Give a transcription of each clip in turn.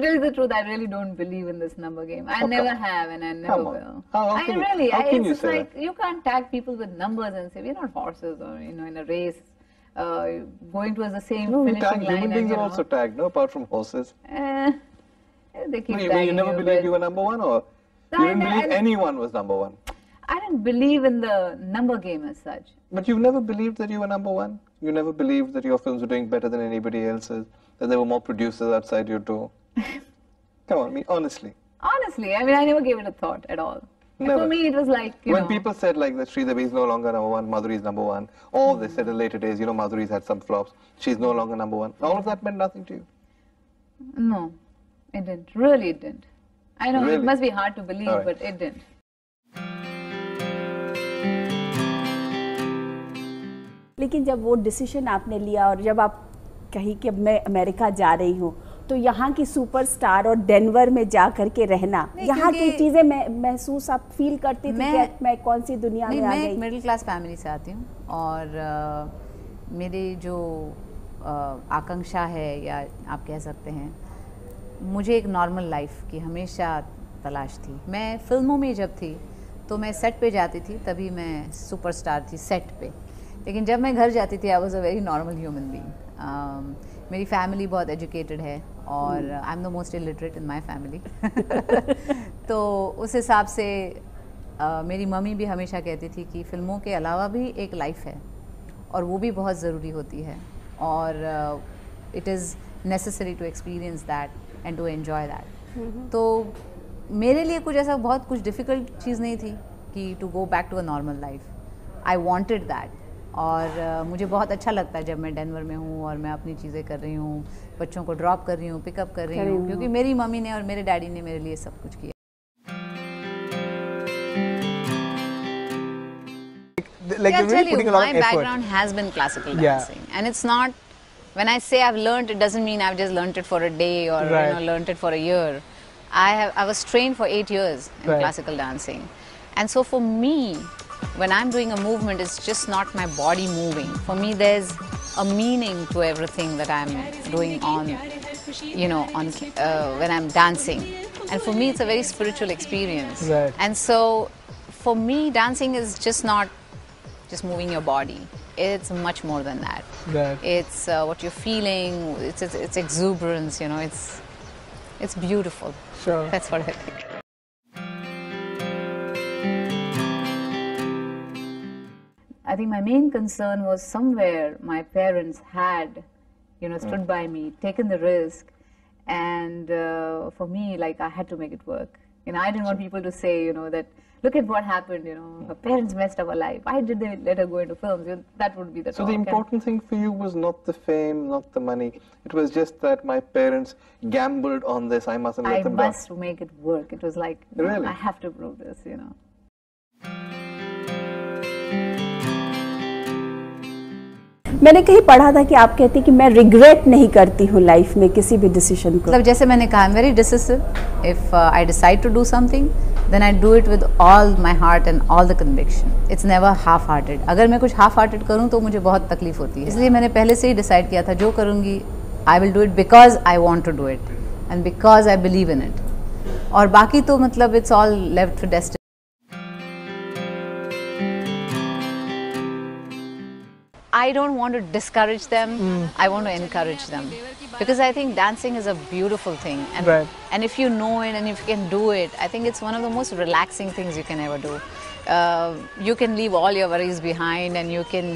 tell you the truth, I really don't believe in this number game. I never have, and I never will. How can you say that? You can't tag people with numbers and say we're not horses, or in a race, going towards the same finishing line. Human beings are also tagged, no, apart from horses. They keep tagging you never believed you were number one, or you didn't believe anyone was number one? I didn't believe in the number game as such. But you've never believed that you were number one? You never believed that your films were doing better than anybody else's? That there were more producers outside your door? Come on, honestly. Honestly, I mean, I never gave it a thought at all. For me, it was like, when people said like that Sridevi is no longer number one, Madhuri is number one, or they said in later days, Madhuri's had some flops, she's no longer number one. All of that meant nothing to you? No, it didn't. Really, it didn't. I know it must be hard to believe, but it didn't. लेकिन जब वो decision आपने लिया और जब आप कही कि अब मैं अमेरिका जा रही हूँ, तो यहाँ की सुपरस्टार और डेनवर में जा करके रहना, यहाँ की चीज़ें महसूस आप फील करती थी कि मैं कौन सी दुनिया में आ गई? मैं एक मिडिल क्लास फैमिली से आती हूँ और मेरी जो आकांक्षा है या आप कह सकते हैं, मुझे एक नॉर्मल लाइफ की हमेशा तलाश थी। मैं फिल्मों में जब थी तो मैं सेट पे जाती थी, तभी मैं सुपरस्टार थी सेट पे। लेकिन जब मैं घर जाती थी I was a very normal human being. मेरी फैमिली बहुत एजुकेटेड है और I am the most illiterate in my family. तो उस हिसाब से मेरी मम्मी भी हमेशा कहती थी कि फ़िल्मों के अलावा भी एक लाइफ है और वो भी बहुत ज़रूरी होती है और it is necessary to experience that and to enjoy that. तो मेरे लिए कुछ ऐसा बहुत कुछ डिफ़िकल्ट चीज़ नहीं थी कि to go back to a normal life. I wanted that और मुझे बहुत अच्छा लगता है जब मैं डेनवर में हूँ और मैं अपनी चीज़ें कर रही हूँ, बच्चों को ड्रॉप कर रही हूँ, पिकअप कर रही हूँ, क्योंकि मेरी मम्मी ने और मेरे डैडी ने मेरे लिए सब कुछ किया। Like I'll tell you, putting a lot my of effort. background has been classical dancing, and it's not. When I say I've learned, it doesn't mean I've just learned it for a day or learned it for a year. I was trained for 8 years in classical dancing, and so for me, when I'm doing a movement, it's just not my body moving. For me, there's a meaning to everything that I'm doing on, when I'm dancing. And for me, it's a very spiritual experience. Right. And so, for me, dancing is just not just moving your body. It's much more than that. Right. It's what you're feeling. It's exuberance. It's beautiful. Sure. That's what I think. I think my main concern was somewhere my parents had, stood by me, taken the risk, and for me, like, I had to make it work. I didn't want people to say, that look at what happened, her parents messed up her life. Why did they let her go into films? That would be the talk. So the important thing for you was not the fame, not the money. It was just that my parents gambled on this. I mustn't let them down. I must make it work. It was like, really? I have to prove this, मैंने कहीं पढ़ा था कि आप कहती कि मैं regret नहीं करती हूँ लाइफ में किसी भी डिसीजन को। मतलब जैसे मैंने कहा, I am very decisive. If I decide to do something then I do it with all my heart and all the conviction. It's never half hearted. अगर मैं कुछ हाफ हार्टेड करूँ तो मुझे बहुत तकलीफ होती है। इसलिए मैंने पहले से ही डिसाइड किया था, जो करूँगी I will do it because I want to do it and because I believe in it. और बाकी तो मतलब it's all left to destiny. I don't want to discourage them. I want to encourage them, because I think dancing is a beautiful thing, and if you know it and if you can do it, I think it's one of the most relaxing things you can ever do. You can leave all your worries behind and you can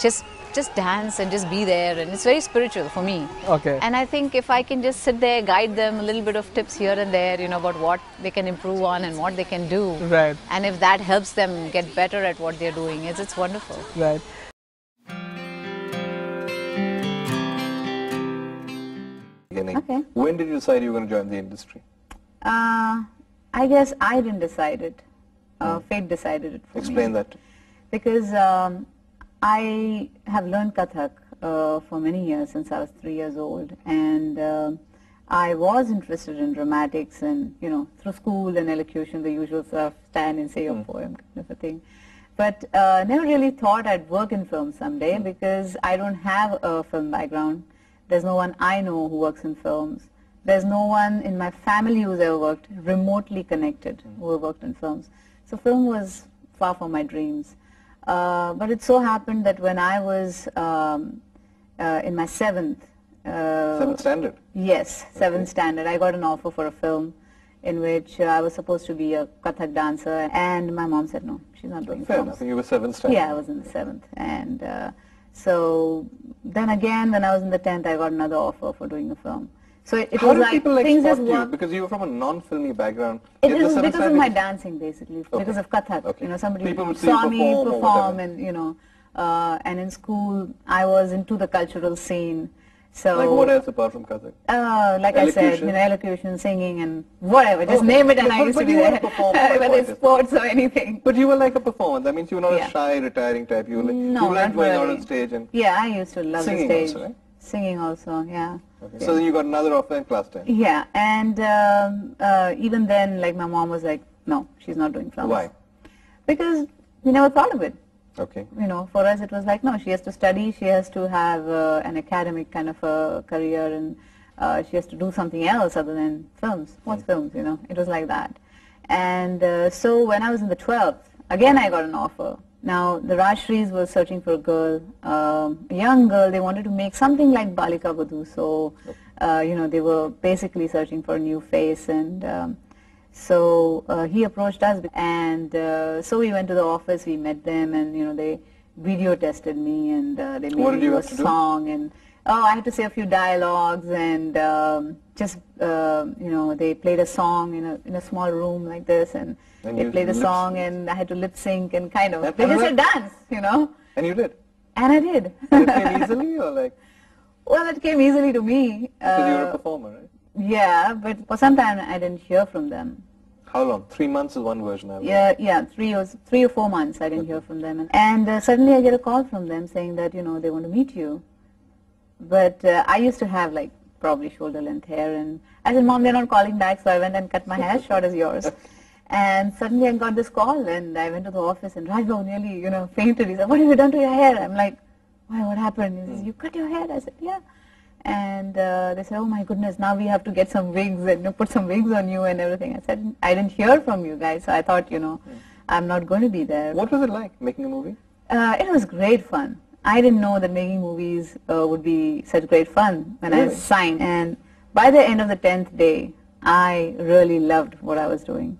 just dance and just be there, and it's very spiritual for me. Okay. And I think if I can just sit there, guide them a little bit of tips here and there, about what they can improve on and what they can do. Right. And if that helps them get better at what they're doing, it's wonderful. Right. Okay. When did you decide you were going to join the industry? I guess I didn't decide it. Fate decided it for me. Explain that. Because I have learned Kathak for many years, since I was 3 years old, and I was interested in dramatics and, through school and elocution, the usual stuff, stand and say a poem kind of a thing. But never really thought I'd work in film someday, because I don't have a film background. There's no one I know who works in films. There's no one in my family who's ever worked remotely connected who worked in films. So film was far from my dreams. But it so happened that when I was in my seventh standard? Yes, seventh standard. I got an offer for a film in which I was supposed to be a Kathak dancer, and my mom said no, she's not doing Fair films. enough. You were seventh standard. Yeah, I was in the seventh, and so then again, when I was in the 10th, I got another offer for doing a film. So it How was did like people like things spot just you? worked. Because you were from a non-filmy background. It Yet the was seventh because of standard- my dancing, basically, because of Kathak. Okay. You know, somebody People would see you saw me perform or perform, whatever. and you know, and in school, I was into the cultural scene. So, Like what else apart from Kathak? like I said, Elocution? you know, elocution, singing, and whatever. Just name it, and I But- used to but be you were a there. performer, my Whether point it's is. sports or anything. But you were like a performer. That means you were not Yeah. a shy, retiring type. You were like, No, you liked not going out really. on stage and Yeah, I used to love Singing the stage. also, right? Singing also, yeah. okay. So then you got another offer in class 10. Yeah, and even then, like my mom was like, no, she's not doing films. Why? Because we never thought of it. Okay. You know, for us it was like, no, she has to study, she has to have an academic kind of a career, and she has to do something else other than films. What's films, you know? It was like that. And so when I was in the 12th, again I got an offer. Now, the Rajshris was searching for a girl, a young girl. They wanted to make something like Balika Badhu. So, you know, they were basically searching for a new face. And so he approached us. And so we went to the office, we met them, and, you know, they video tested me, and they made What me did you do a have to do? song. And I had to say a few dialogues, and just, you know, they played a song in a small room like this. And And they you played a lip song, sync. and I had to lip sync and kind of. And They just another- said dance, you know, And you did. and I did. And it came easily or like, Well, it came easily to me. because you were a performer, right? Yeah, but for some time I didn't hear from them. How long? 3 months is one version I've Yeah, 3 or 4 months I didn't hear from them, and suddenly I get a call from them saying that, you know, they want to meet you. But I used to have like probably shoulder length hair, and I said, Mom, they're not calling back, so I went and cut my hair as short as yours. And suddenly I got this call, and I went to the office, and Rajbabu nearly, you know, fainted. He said, what have you done to your hair? I'm like, why, what happened? He says, you cut your hair? I said, yeah. And they said, oh my goodness, now we have to get some wigs and, you know, put some wigs on you and everything. I said, I didn't hear from you guys, so I thought, you know, I'm not going to be there. What was it like making a movie? It was great fun. I didn't know that making movies would be such great fun when I Really? signed. And by the end of the 10th day, I really loved what I was doing.